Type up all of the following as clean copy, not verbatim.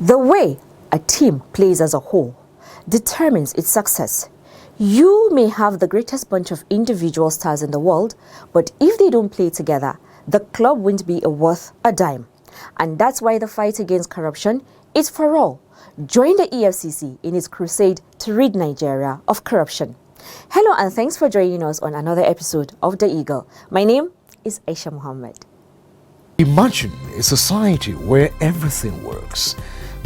The way a team plays as a whole determines its success. You may have the greatest bunch of individual stars in the world, but if they don't play together, the club won't be worth a dime. And that's why the fight against corruption is for all. Join the EFCC in its crusade to rid Nigeria of corruption. Hello and thanks for joining us on another episode of The Eagle. My name is Aisha Muhammad. Imagine a society where everything works.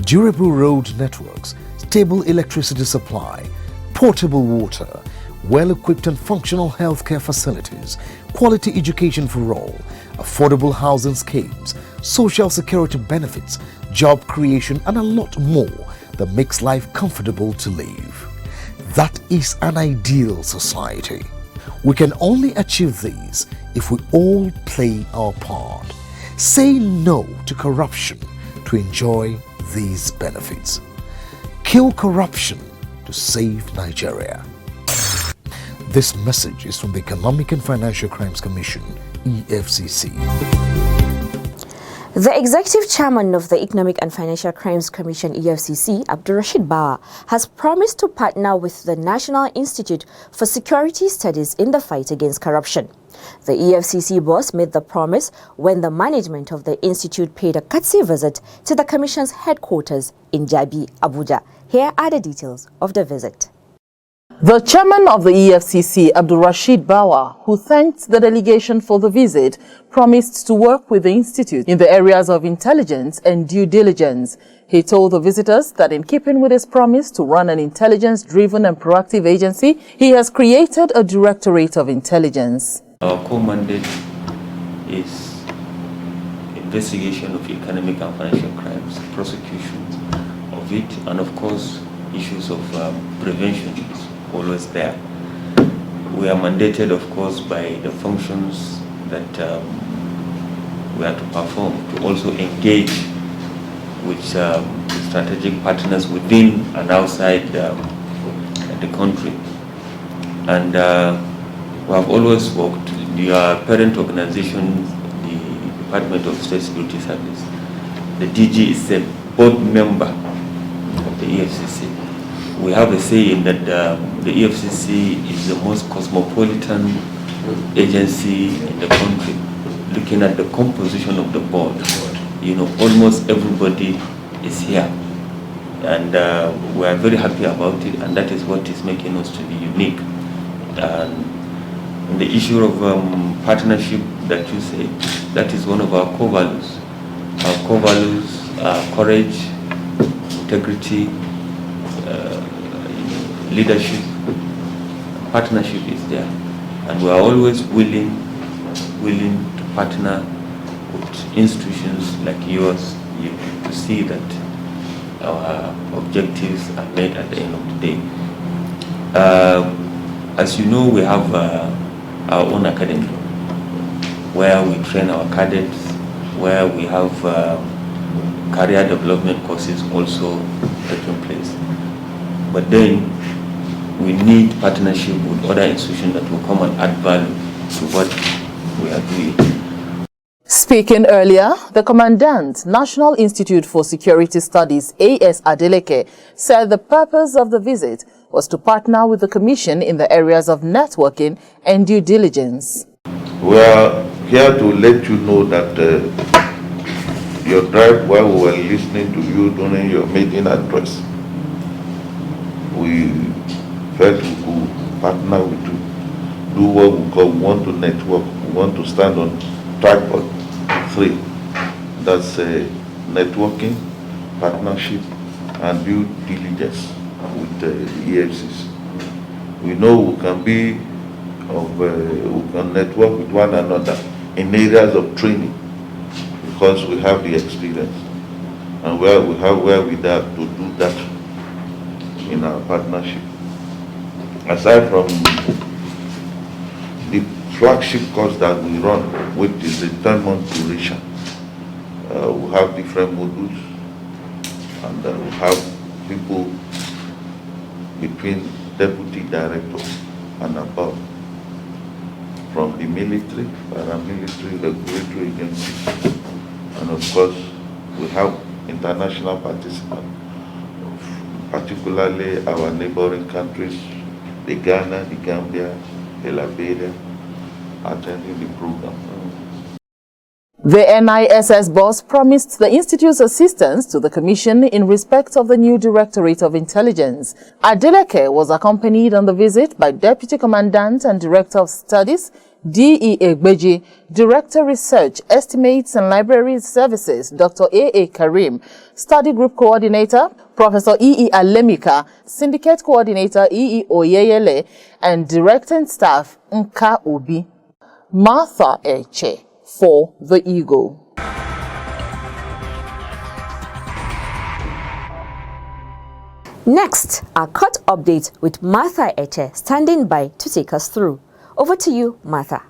Durable road networks, stable electricity supply, portable water, well-equipped and functional healthcare facilities, quality education for all, affordable housing schemes, social security benefits, job creation and a lot more that makes life comfortable to live. That is an ideal society. We can only achieve these if we all play our part. Say no to corruption to enjoy these benefits. Kill corruption to save Nigeria. This message is from the Economic and Financial Crimes Commission, EFCC. The Executive Chairman of the Economic and Financial Crimes Commission, EFCC, Abdulrashid Bawa, has promised to partner with the National Institute for Security Studies in the fight against corruption. The EFCC boss made the promise when the management of the institute paid a courtesy visit to the Commission's headquarters in Jabi, Abuja. Here are the details of the visit. The chairman of the EFCC, Abdulrashid Bawa, who thanked the delegation for the visit, promised to work with the institute in the areas of intelligence and due diligence. He told the visitors that in keeping with his promise to run an intelligence-driven and proactive agency, he has created a Directorate of Intelligence. Our core mandate is investigation of economic and financial crimes, prosecution of it, and of course, issues of prevention is always there. We are mandated, of course, by the functions that we are to perform, to also engage with strategic partners within and outside the country. And we have always worked, the parent organization, the Department of State Security Service, the DG is a board member of the EFCC. We have a saying that the EFCC is the most cosmopolitan agency in the country. Looking at the composition of the board, you know, almost everybody is here. And we are very happy about it, and that is what is making us to be unique. And the issue of partnership that you say, that is one of our core values. Our core values are courage, integrity, leadership. Partnership is there, and we are always willing to partner with institutions like yours to see that our objectives are met at the end of the day. As you know, we have our own academy where we train our cadets, where we have career development courses also taking place. But then we need partnership with other institutions that will come and add value to what we are doing. Speaking earlier, the Commandant, National Institute for Security Studies, A.S. Adeleke, said the purpose of the visit was to partner with the Commission in the areas of networking and due diligence. We are here to let you know that your drive, while we were listening to you during your meeting address, we felt we could partner with you, do what we call, we want to network, we want to stand on tripod 3. That's networking, partnership, and due diligence with the EFCC. We know we can be we can network with one another in areas of training because we have the experience. and where we have wherewithal to do that in our partnership. Aside from the flagship course that we run, which is a 10-month duration, we have different modules, and we have people between deputy directors and above, from the military, paramilitary, regulatory agencies, and of course we have international participants, particularly our neighboring countries, the Ghana, the Gambia, the Liberia, attending the program. The NISS boss promised the Institute's assistance to the Commission in respect of the new Directorate of Intelligence. Adeleke was accompanied on the visit by Deputy Commandant and Director of Studies, D.E. Egbeji, Director Research, Estimates and Library Services, Dr. A.A. Karim, Study Group Coordinator, Professor E.E. Alemika, Syndicate Coordinator E.E. Oyeyele, and Directing Staff Nka Obi. Martha Eche for The Eagle. Next, our court update with Martha Eche standing by to take us through. Over to you, Martha.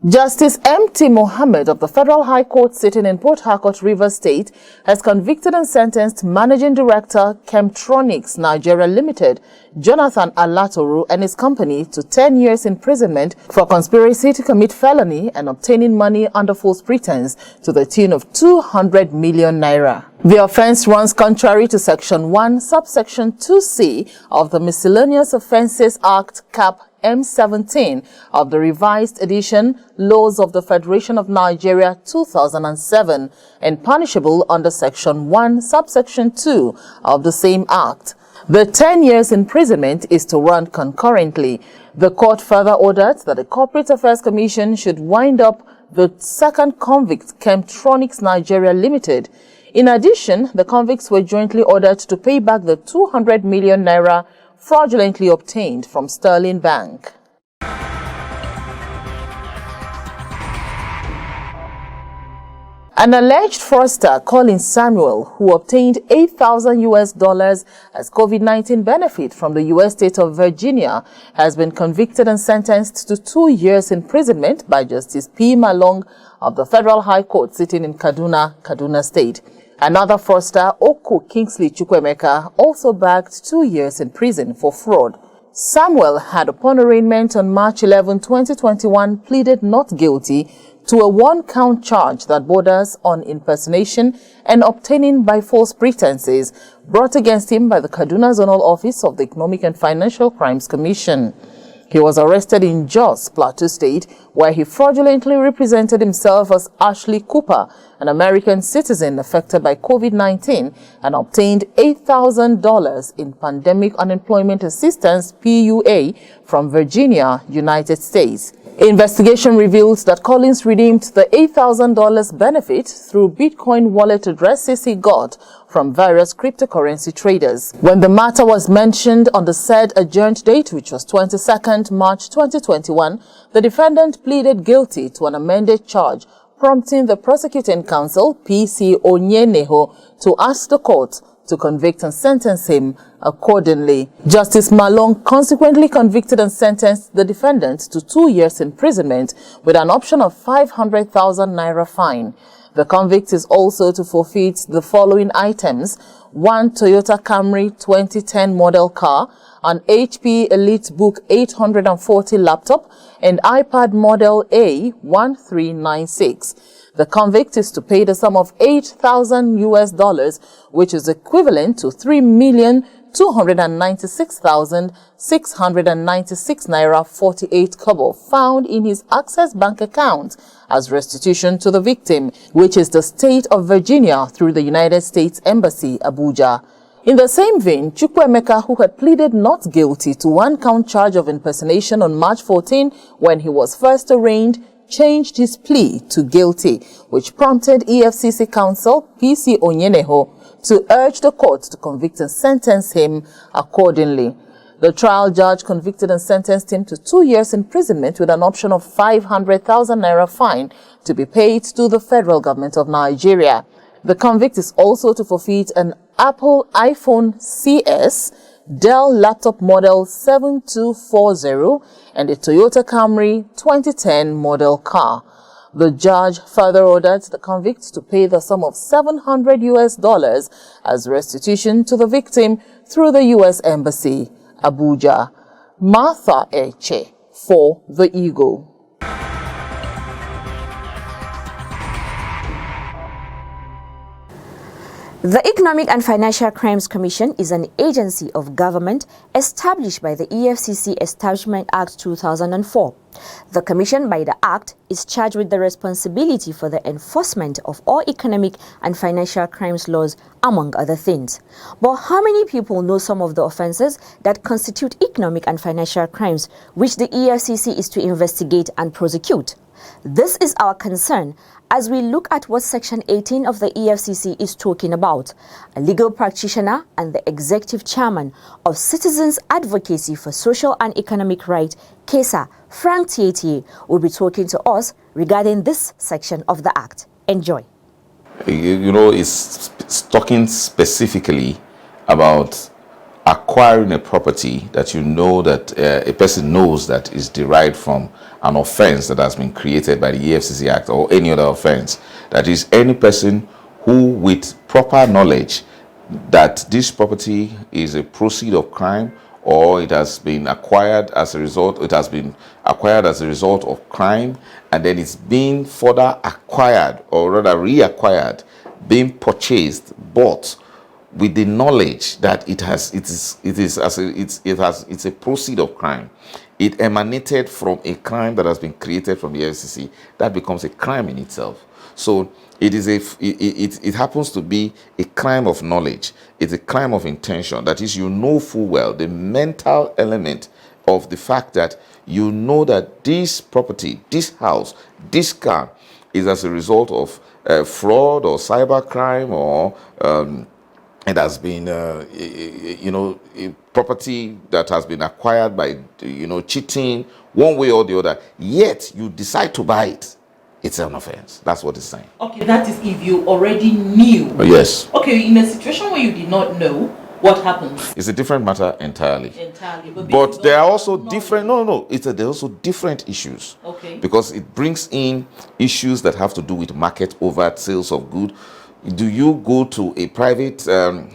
Justice M.T. Mohammed of the Federal High Court sitting in Port Harcourt, Rivers State, has convicted and sentenced Managing Director, Chemtronics Nigeria Limited, Jonathan Alatoru, and his company to 10 years imprisonment for conspiracy to commit felony and obtaining money under false pretense to the tune of 200 million naira. The offense runs contrary to Section 1, subsection 2C of the Miscellaneous Offences Act, Cap M17 of the revised edition Laws of the Federation of Nigeria 2007 and punishable under Section 1, subsection 2 of the same Act. The 10 years imprisonment is to run concurrently. The court further ordered that the Corporate Affairs Commission should wind up the second convict, Chemtronics Nigeria Limited. In addition, the convicts were jointly ordered to pay back the 200 million naira fraudulently obtained from Sterling Bank. An alleged fraudster, Colin Samuel, who obtained $8,000 as COVID-19 benefit from the U.S. state of Virginia, has been convicted and sentenced to 2 years imprisonment by Justice P. Malong of the Federal High Court sitting in Kaduna, Kaduna State. Another fraudster, Oku Kingsley Chukwemeka, also bagged 2 years in prison for fraud. Samuel had, upon arraignment on March 11, 2021, pleaded not guilty to a one-count charge that borders on impersonation and obtaining by false pretenses brought against him by the Kaduna Zonal Office of the Economic and Financial Crimes Commission. He was arrested in Jos, Plateau State, where he fraudulently represented himself as Ashley Cooper, an American citizen affected by COVID-19, and obtained $8,000 in Pandemic Unemployment Assistance, PUA, from Virginia, United States. Investigation reveals that Collins redeemed the $8,000 benefit through Bitcoin wallet addresses he got from various cryptocurrency traders. When the matter was mentioned on the said adjourned date, which was 22nd March 2021, the defendant pleaded guilty to an amended charge, prompting the prosecuting counsel, P.C. Onyeneho, to ask the court to convict and sentence him accordingly. Justice Malong consequently convicted and sentenced the defendant to 2 years imprisonment with an option of 500,000 naira fine. The convict is also to forfeit the following items: 1 Toyota Camry 2010 model car, an HP EliteBook 840 laptop, and iPad model A1396. The convict is to pay the sum of $8,000, which is equivalent to 3,296,696 naira 48 kobo, found in his Access Bank account as restitution to the victim, which is the state of Virginia through the United States Embassy, Abuja. In the same vein, Chukwemeka, who had pleaded not guilty to one-count charge of impersonation on March 14 when he was first arraigned, changed his plea to guilty, which prompted EFCC counsel P.C. Onyeneho to urge the court to convict and sentence him accordingly. The trial judge convicted and sentenced him to 2 years imprisonment with an option of 500,000 naira fine to be paid to the federal government of Nigeria. The convict is also to forfeit an Apple iPhone CS, Dell laptop model 7240, and a Toyota Camry 2010 model car. The judge further ordered the convict to pay the sum of $700 as restitution to the victim through the U.S. Embassy, Abuja. Martha Eche for The Eagle. The Economic and Financial Crimes Commission is an agency of government established by the EFCC Establishment Act 2004. The Commission, by the Act, is charged with the responsibility for the enforcement of all economic and financial crimes laws, among other things. But how many people know some of the offences that constitute economic and financial crimes, which the EFCC is to investigate and prosecute? This is our concern as we look at what Section 18 of the EFCC is talking about. A legal practitioner and the executive chairman of Citizens Advocacy for Social and Economic Rights, CASA, Frank Tietie, will be talking to us regarding this section of the Act. Enjoy. You know, it's talking specifically about acquiring a property that you know that a person knows that is derived from an offense that has been created by the EFCC Act or any other offense. That is, any person who, with proper knowledge that this property is a proceed of crime, or it has been acquired as a result, of crime, and then it's being further acquired, or rather reacquired, being purchased, bought, with the knowledge that it's a proceed of crime. It emanated from a crime that has been created from the FCC. That becomes a crime in itself. So it happens to be a crime of knowledge. It's a crime of intention. That is, you know full well the mental element of the fact that you know that this property, this house, this car is as a result of fraud or cybercrime, or it has been, a property that has been acquired by, cheating, one way or the other. Yet you decide to buy it. It's an offense. That's what it's saying. Okay, that is if you already knew. Yes. Okay, in a situation where you did not know, what happens? It's a different matter entirely. But there are also different. There are also different issues. Okay. Because it brings in issues that have to do with market overt sales of goods. Do you go to a private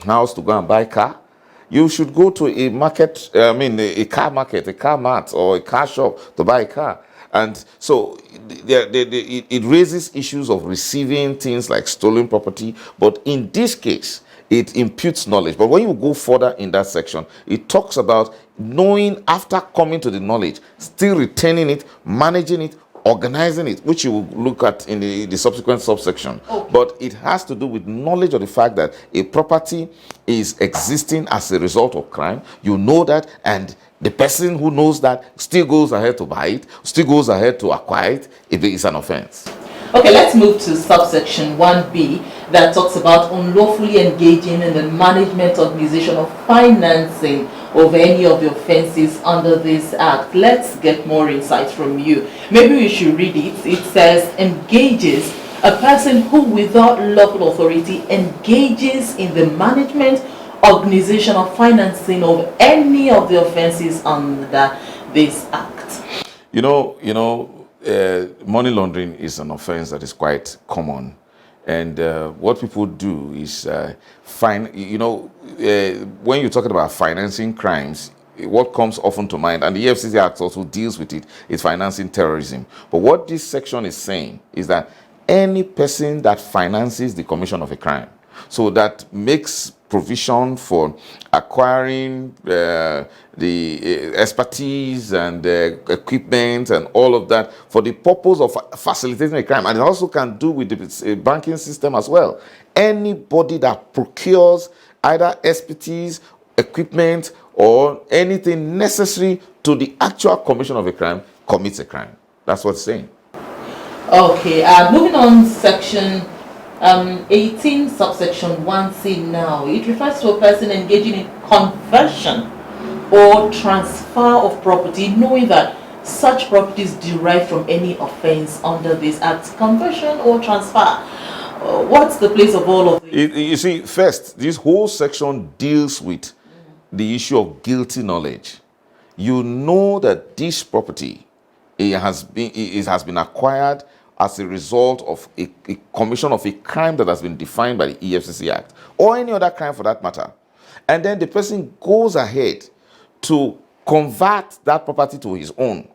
house to go and buy a car? You should go to a market, a car market, a car mart, or a car shop to buy a car. And so it raises issues of receiving things like stolen property. But in this case, it imputes knowledge. But when you go further in that section, it talks about knowing after coming to the knowledge, still retaining it, managing it, organizing it, which you will look at in the subsequent subsection. Okay. But it has to do with knowledge of the fact that a property is existing as a result of crime. You know that, and the person who knows that still goes ahead to buy it, still goes ahead to acquire it, if it is an offense. Okay, let's move to subsection 1B that talks about unlawfully engaging in the management, organization, or financing of any of the offenses under this act. Let's get more insights from you. Maybe we should read it. It says, engages a person who without lawful authority engages in the management, organization, or financing of any of the offenses under this act. Money laundering is an offense that is quite common, and what people do is when you're talking about financing crimes, what comes often to mind, and the EFCC Act also deals with it, is financing terrorism. But what this section is saying is that any person that finances the commission of a crime, so that makes provision for acquiring the expertise and equipment and all of that for the purpose of facilitating a crime. And it also can do with the banking system as well. Anybody that procures either expertise, equipment, or anything necessary to the actual commission of a crime commits a crime. That's what it's saying. Okay, moving on, section 18 subsection 1C now. It refers to a person engaging in conversion or transfer of property, knowing that such property is derived from any offense under this act. Conversion or transfer. What's the place of all of this? You see, first, this whole section deals with the issue of guilty knowledge. You know that this property it has been acquired as a result of a commission of a crime that has been defined by the EFCC Act, or any other crime for that matter. And then the person goes ahead to convert that property to his own.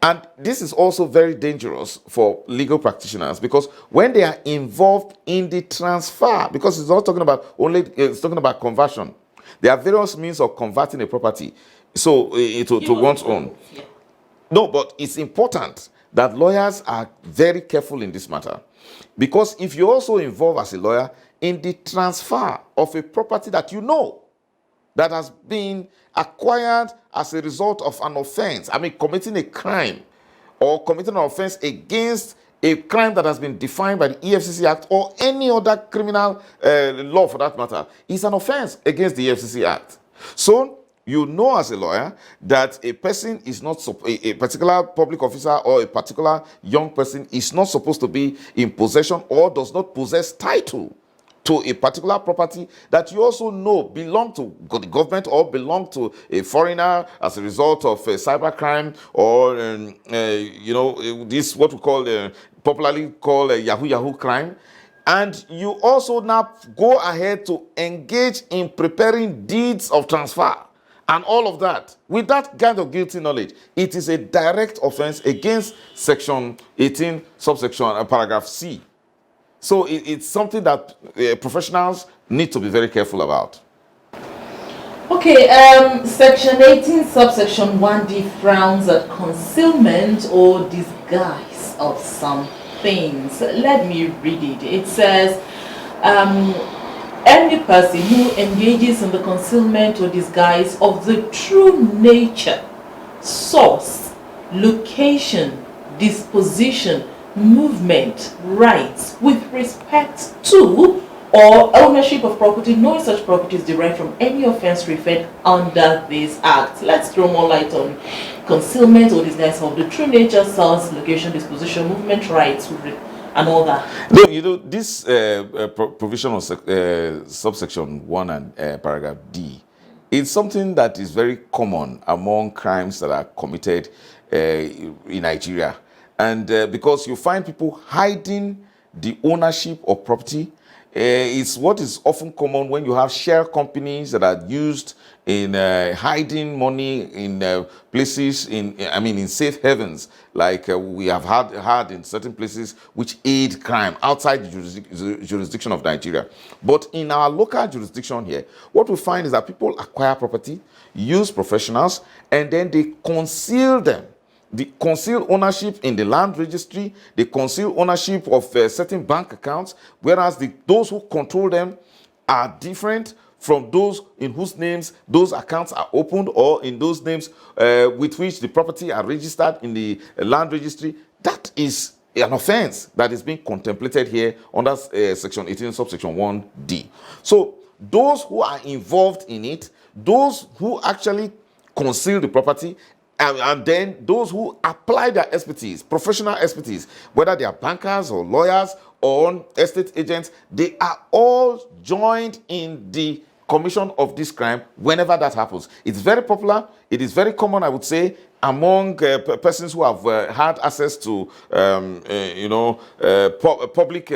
And this is also very dangerous for legal practitioners, because when they are involved in the transfer, because it's not talking about it's talking about conversion. There are various means of converting a property to one's own. Yeah. No, but it's important that lawyers are very careful in this matter, because if you're also involved as a lawyer in the transfer of a property that you know that has been acquired as a result of an offense, committing a crime or committing an offense against a crime that has been defined by the EFCC Act or any other criminal law for that matter, is an offense against the EFCC Act. So you know as a lawyer that a person is not, a particular public officer or a particular young person is not supposed to be in possession or does not possess title to a particular property that you also know belong to the government or belong to a foreigner as a result of cybercrime or this what we call popularly called Yahoo crime. And you also now go ahead to engage in preparing deeds of transfer and all of that. With that kind of guilty knowledge, it is a direct offense against Section 18, subsection paragraph C. So it's something that professionals need to be very careful about. Okay, Section 18, subsection 1D frowns at concealment or disguise of some things. Let me read it. It says, any person who engages in the concealment or disguise of the true nature, source, location, disposition, movement, rights with respect to or ownership of property, knowing such property is derived from any offense referred under this act. Let's throw more light on concealment or disguise of the true nature, source, location, disposition, movement, rights, and all that. No, this provision of subsection 1 and paragraph D, it's something that is very common among crimes that are committed in Nigeria. And because you find people hiding the ownership of property, it's what is often common when you have share companies that are used in hiding money in places, in safe havens, like we have had in certain places which aid crime outside the jurisdiction of Nigeria. But in our local jurisdiction here, what we find is that people acquire property, use professionals, and then they conceal them. They conceal ownership in the land registry, they conceal ownership of certain bank accounts, whereas those who control them are different from those in whose names those accounts are opened or in those names with which the property are registered in the land registry. That is an offense that is being contemplated here under Section 18, subsection 1D. So those who are involved in it, those who actually conceal the property, and then those who apply their expertise, professional expertise, whether they are bankers or lawyers or estate agents, they are all joined in the commission of this crime whenever that happens. It's very popular. It is very common, I would say, among persons who have had access to, public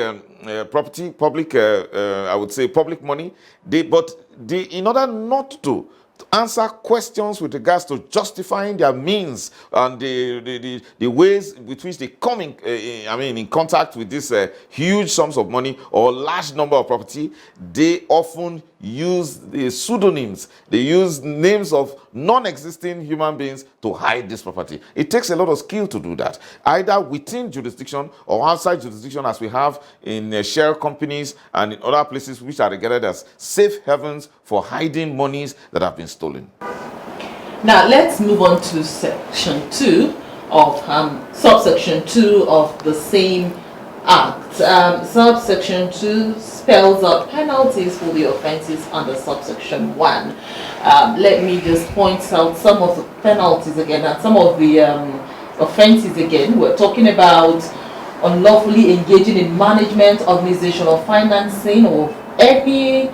property, I would say public money. In order not to answer questions with regards to justifying their means and the ways with which they come in contact with these huge sums of money or large number of property, they often use the pseudonyms. They use names of non-existing human beings to hide this property. It takes a lot of skill to do that, either within jurisdiction or outside jurisdiction, as we have in share companies and in other places which are regarded as safe havens for hiding monies that have been stolen. Now let's move on to section 2 of subsection 2 of the same act. Subsection 2 spells out penalties for the offenses under subsection 1. Let me just point out some of the penalties again and some of the offenses again. We're talking about unlawfully engaging in management, organization, or financing of any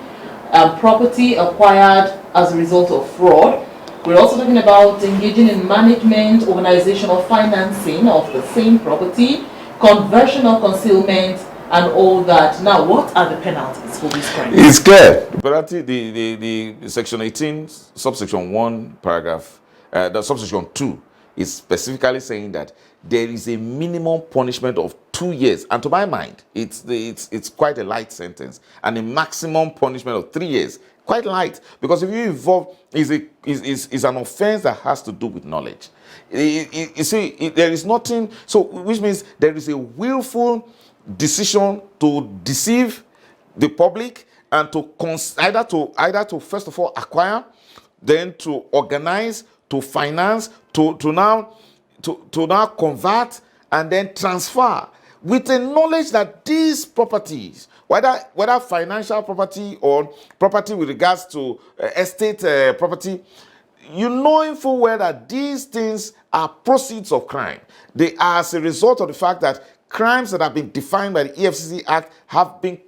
property acquired as a result of fraud. We're also talking about engaging in management, organization, or financing of the same property, conversion or concealment, and all that. Now, what are the penalties for this crime? It's clear. The penalty, the section 18, subsection 1, paragraph, the subsection 2 is specifically saying that there is a minimum punishment of 2 years, and to my mind, it's quite a light sentence, and a maximum punishment of 3 years, quite light, because if you involve is an offense that has to do with knowledge. You see, there is nothing. So, which means there is a willful decision to deceive the public and to either to first of all acquire, then to organize, to finance, to now convert, and then transfer, with the knowledge that these properties, whether financial property or property with regards to estate property, you know in full well that these things are proceeds of crime. They are as a result of the fact that crimes that have been defined by the EFCC Act have been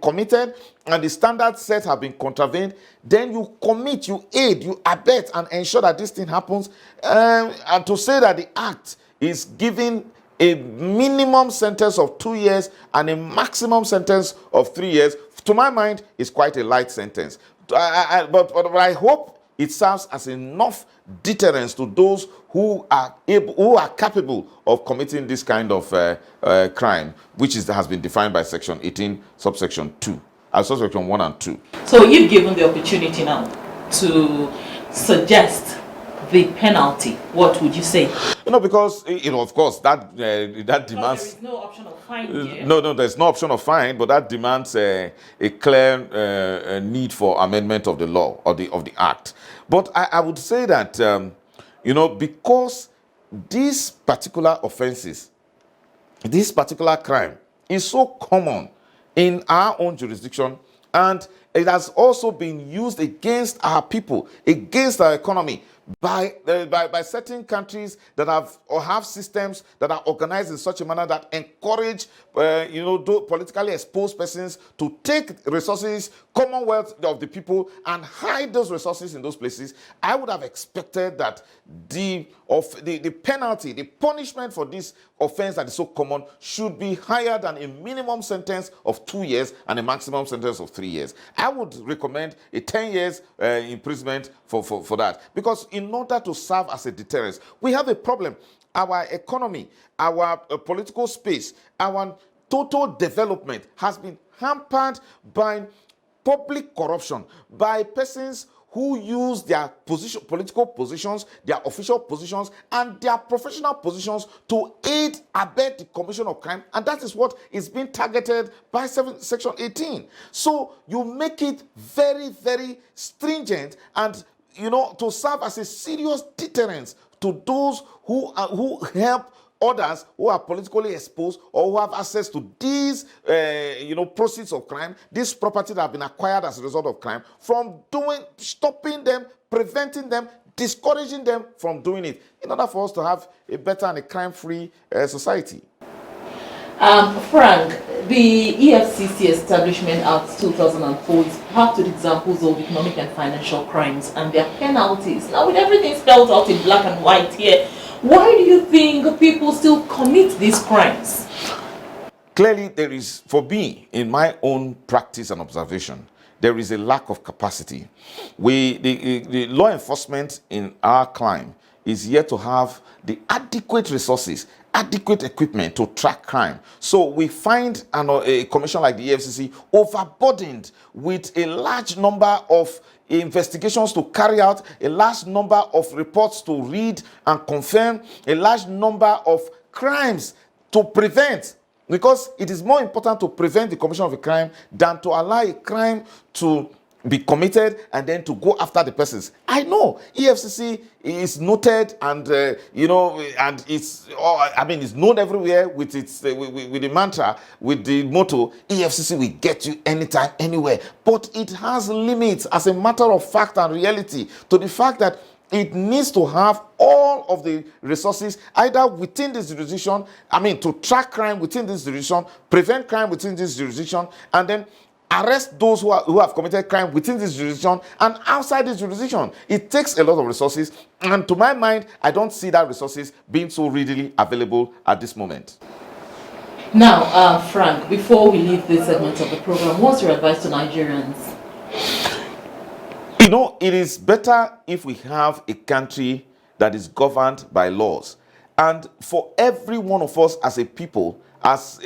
committed, and the standards set have been contravened. Then you commit, you aid, you abet, and ensure that this thing happens. And to say that the Act is giving a minimum sentence of 2 years and a maximum sentence of 3 years, to my mind, is quite a light sentence. But I hope it serves as enough deterrence to those who are capable of committing this kind of crime, which has been defined by section 18, subsection 2, subsection 1 and 2. So you've given the opportunity now to suggest the penalty. What would you say? Because of course that demands. There is no option of fine here. No, there's no option of fine, but that demands a clear need for amendment of the law or the act. But I would say that because these particular offenses, this particular crime is so common in our own jurisdiction, and it has also been used against our people, against our economy, by certain countries that have systems that are organized in such a manner that encourage politically exposed persons to take resources, commonwealth of the people, and hide those resources in those places. I would have expected that the penalty, the punishment for this offense that is so common should be higher than a minimum sentence of 2 years and a maximum sentence of 3 years. I would recommend a 10 years imprisonment for that, because in order to serve as a deterrence, we have a problem. Our economy, our political space, our total development has been hampered by public corruption, by persons who use their political positions, their official positions, and their professional positions to aid, abet the commission of crime, and that is what is being targeted by Section 18. So you make it very, very stringent, and to serve as a serious deterrence to those who help others who are politically exposed or who have access to these, proceeds of crime, this property that have been acquired as a result of crime, from stopping them, preventing them, discouraging them from doing it, in order for us to have a better and a crime-free society. Frank, the EFCC Establishment Act 2004 is packed with examples of economic and financial crimes and their penalties. Now, with everything spelled out in black and white here, why do you think people still commit these crimes? Clearly, there is, for me, in my own practice and observation, there is a lack of capacity. The law enforcement in our clime is yet to have the adequate resources, adequate equipment to track crime. So we find a commission like the EFCC overburdened with a large number of investigations to carry out, a large number of reports to read and confirm, a large number of crimes to prevent, because it is more important to prevent the commission of a crime than to allow a crime to be committed and then to go after the persons. I know EFCC is noted, and and it's known everywhere with its with the mantra, with the motto, EFCC will get you anytime, anywhere. But it has limits as a matter of fact and reality, to the fact that it needs to have all of the resources either within this jurisdiction, to track crime within this jurisdiction, prevent crime within this jurisdiction, and then arrest those who have committed crime within this jurisdiction and outside this jurisdiction. It takes a lot of resources, and to my mind, I don't see that resources being so readily available at this moment. Now, Frank, before we leave this segment of the program, what's your advice to Nigerians? It is better if we have a country that is governed by laws. And for every one of us as a people, as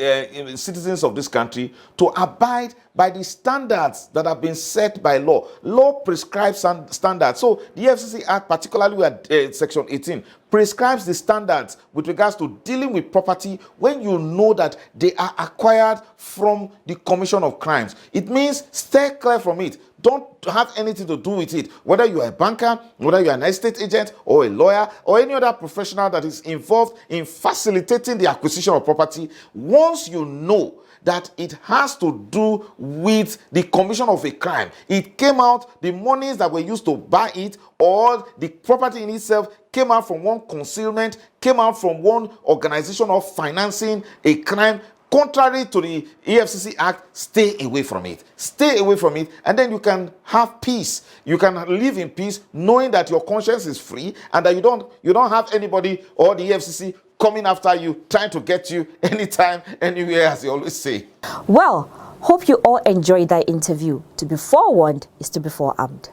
citizens of this country, to abide by the standards that have been set by law. Law prescribes standards. So the EFCC Act, particularly with Section 18, prescribes the standards with regards to dealing with property when you know that they are acquired from the commission of crimes. It means stay clear from it. Don't have anything to do with it. Whether you are a banker, whether you are an estate agent or a lawyer or any other professional that is involved in facilitating the acquisition of property, once you know that it has to do with the commission of a crime, it came out, the monies that were used to buy it or the property in itself came out from one concealment, came out from one organization of financing a crime, contrary to the EFCC Act, stay away from it. Stay away from it, and then you can have peace. You can live in peace knowing that your conscience is free and that you don't have anybody or the EFCC coming after you, trying to get you anytime, anywhere, as you always say. Well, hope you all enjoyed that interview. To be forewarned is to be forearmed.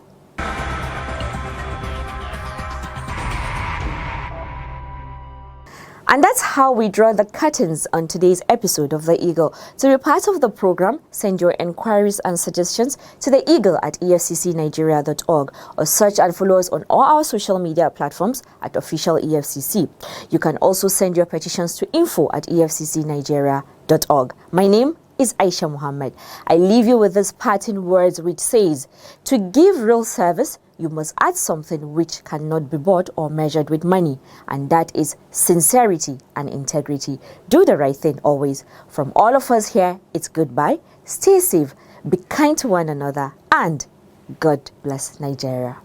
And that's how we draw the curtains on today's episode of The Eagle. To be part of the program, send your inquiries and suggestions to The Eagle at efccnigeria.org or search and follow us on all our social media platforms at Official EFCC. You can also send your petitions to info@efccnigeria.org. My name is Aisha Muhammad. I leave you with this parting words which says, to give real service, you must add something which cannot be bought or measured with money, and that is sincerity and integrity. Do the right thing always. From all of us here, it's goodbye. Stay safe, be kind to one another, and God bless Nigeria.